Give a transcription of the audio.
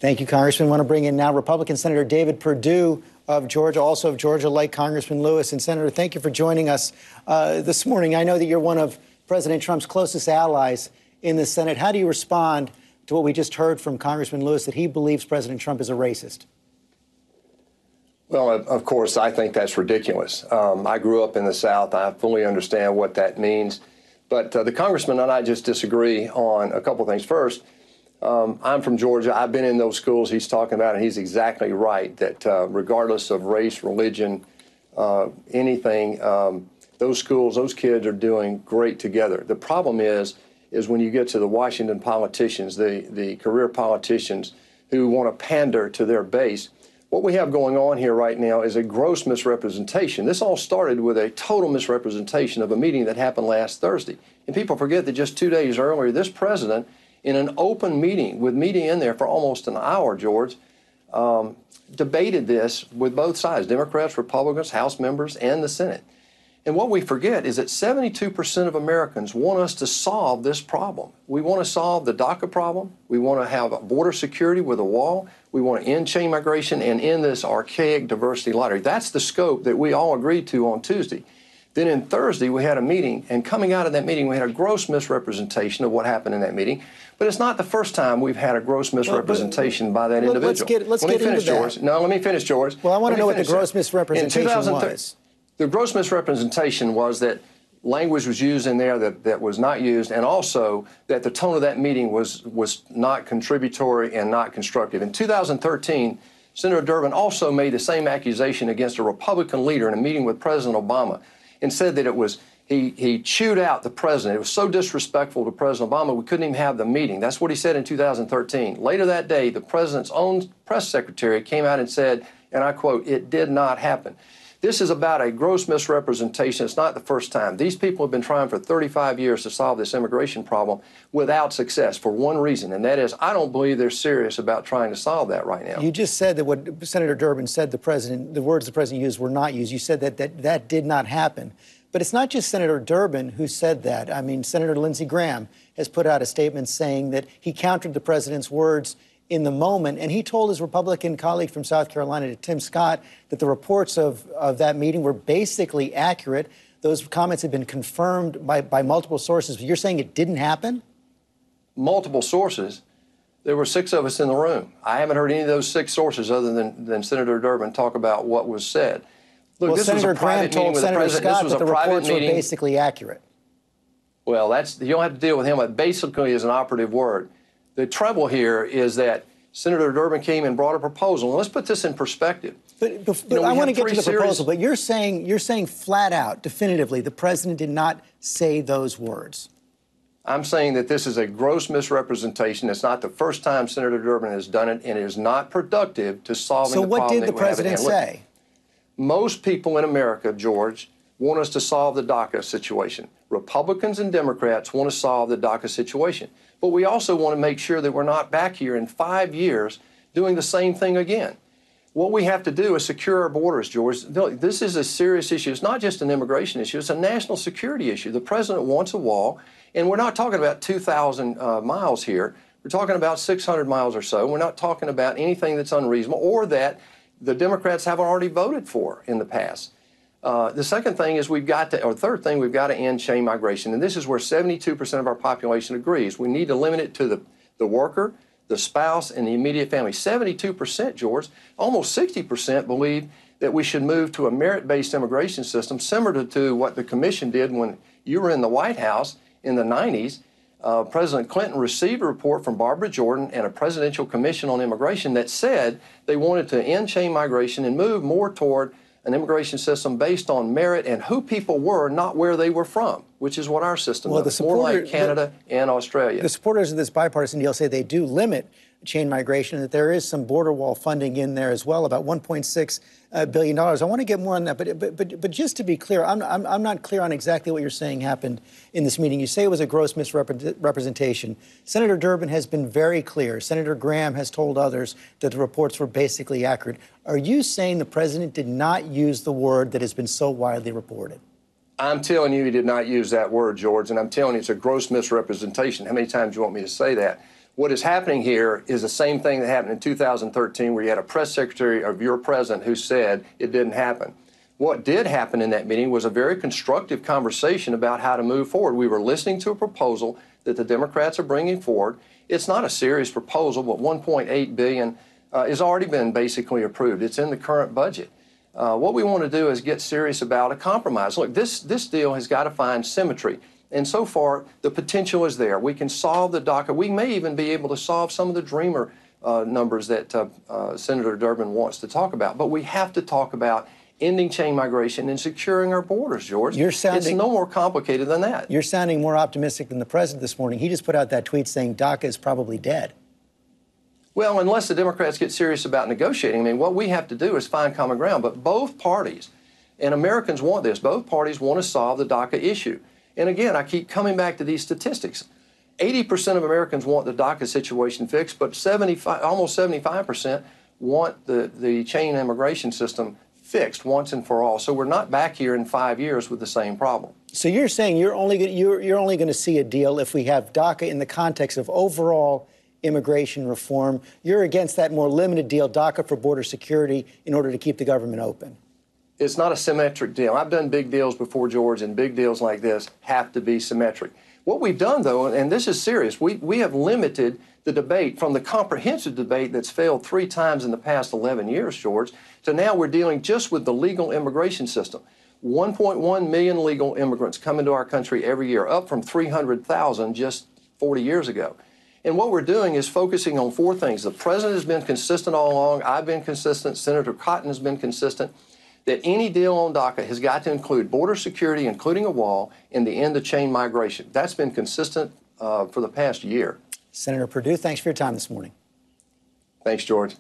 Thank you, Congressman. I want to bring in now Republican Senator David Perdue of Georgia, also of Georgia, like Congressman Lewis. And Senator, thank you for joining us this morning. I know that you're one of President Trump's closest allies in the Senate. How do you respond to what we just heard from Congressman Lewis, that he believes President Trump is a racist? Well, of course, I think that's ridiculous. I grew up in the South. I fully understand what that means. But the congressman and I just disagree on a couple of things. First, I'm from Georgia. I've been in those schools he's talking about, and he's exactly right that regardless of race, religion, anything, those schools, those kids are doing great together. The problem is when you get to the Washington politicians, the career politicians who want to pander to their base. What we have going on here right now is a gross misrepresentation. This all started with a total misrepresentation of a meeting that happened last Thursday. And people forget that just 2 days earlier, this president, in an open meeting with media in there for almost an hour, George, debated this with both sides, Democrats, Republicans, House members, and the Senate. And what we forget is that 72% of Americans want us to solve this problem. We want to solve the DACA problem. We want to have border security with a wall. We want to end chain migration and end this archaic diversity lottery. That's the scope that we all agreed to on Tuesday. Then in Thursday, we had a meeting, and coming out of that meeting, we had a gross misrepresentation of what happened in that meeting. But it's not the first time we've had a gross misrepresentation by that individual. Let's get into that. George. No, let me finish, George. Well, I want to know what the gross misrepresentation was. The gross misrepresentation was that language was used in there that was not used, and also that the tone of that meeting was not contributory and not constructive. In 2013, Senator Durbin also made the same accusation against a Republican leader in a meeting with President Obama and said that it was he chewed out the president. It was so disrespectful to President Obama, we couldn't even have the meeting. That's what he said in 2013. Later that day, the president's own press secretary came out and said, and I quote, "It did not happen." This is about a gross misrepresentation. It's not the first time. These people have been trying for 35 years to solve this immigration problem without success for one reason, and that is I don't believe they're serious about trying to solve that right now. You just said that what Senator Durbin said, the words the president used were not used. You said that did not happen. But it's not just Senator Durbin who said that. I mean, Senator Lindsey Graham has put out a statement saying that he countered the president's words in the moment, and he told his Republican colleague from South Carolina, Tim Scott, that the reports of that meeting were basically accurate. Those comments had been confirmed by multiple sources. But you're saying it didn't happen? Multiple sources. There were 6 of us in the room. I haven't heard any of those 6 sources other than Senator Durbin talk about what was said. Look, well, this Senator was a private Graham told Senator Scott that the reports were basically accurate. Well, you don't have to deal with him. But basically is an operative word. The trouble here is that Senator Durbin came and brought a proposal. And let's put this in perspective. But I want to get to the proposal. But you're saying flat out, definitively, the president did not say those words. I'm saying that this is a gross misrepresentation. It's not the first time Senator Durbin has done it, and it is not productive to solving the problem. So what did the president say? Most people in America, George, want us to solve the DACA situation. Republicans and Democrats want to solve the DACA situation. But we also want to make sure that we're not back here in 5 years doing the same thing again. What we have to do is secure our borders, George. This is a serious issue. It's not just an immigration issue. It's a national security issue. The president wants a wall, and we're not talking about 2,000 miles here. We're talking about 600 miles or so. We're not talking about anything that's unreasonable or that the Democrats haven't already voted for in the past. The second thing is third thing, we've got to end chain migration. And this is where 72% of our population agrees. We need to limit it to the worker, the spouse, and the immediate family. 72%, George, almost 60% believe that we should move to a merit-based immigration system similar to what the commission did when you were in the White House in the 90s. President Clinton received a report from Barbara Jordan and a presidential commission on immigration that said they wanted to end chain migration and move more toward an immigration system based on merit and who people were, not where they were from, which is what our system is, more like Canada and Australia. The supporters of this bipartisan deal say they do limit chain migration, and that there is some border wall funding in there as well, about $1.6 billion. I want to get more on that, but just to be clear, I'm not clear on exactly what you're saying happened in this meeting. You say it was a gross misrepresentation. Senator Durbin has been very clear. Senator Graham has told others that the reports were basically accurate. Are you saying the president did not use the word that has been so widely reported? I'm telling you he did not use that word, George, and I'm telling you it's a gross misrepresentation. How many times do you want me to say that? What is happening here is the same thing that happened in 2013, where you had a press secretary of your president who said it didn't happen. What did happen in that meeting was a very constructive conversation about how to move forward. We were listening to a proposal that the Democrats are bringing forward. It's not a serious proposal, but $1.8 billion has already been basically approved. It's in the current budget. What we want to do is get serious about a compromise. Look, this deal has got to find symmetry. And so far, the potential is there. We can solve the DACA. We may even be able to solve some of the dreamer numbers that Senator Durbin wants to talk about. But we have to talk about ending chain migration and securing our borders, George. It's no more complicated than that. You're sounding more optimistic than the president this morning. He just put out that tweet saying DACA is probably dead. Well, unless the Democrats get serious about negotiating, I mean, what we have to do is find common ground. But both parties, and Americans want this, both parties want to solve the DACA issue. And again, I keep coming back to these statistics. 80% of Americans want the DACA situation fixed, but almost 75% want the chain immigration system fixed once and for all. So we're not back here in 5 years with the same problem. So you're saying you're only going to see a deal if we have DACA in the context of overall immigration reform. You're against that more limited deal, DACA for border security, in order to keep the government open. It's not a symmetric deal. I've done big deals before, George, and big deals like this have to be symmetric. What we've done, though, and this is serious, we have limited the debate from the comprehensive debate that's failed 3 times in the past 11 years, George, to now we're dealing just with the legal immigration system. 1.1 million legal immigrants come into our country every year, up from 300,000 just 40 years ago. And what we're doing is focusing on 4 things. The president has been consistent all along. I've been consistent. Senator Cotton has been consistent. That any deal on DACA has got to include border security, including a wall, and the end of chain migration. That's been consistent for the past year. Senator Perdue, thanks for your time this morning. Thanks, George.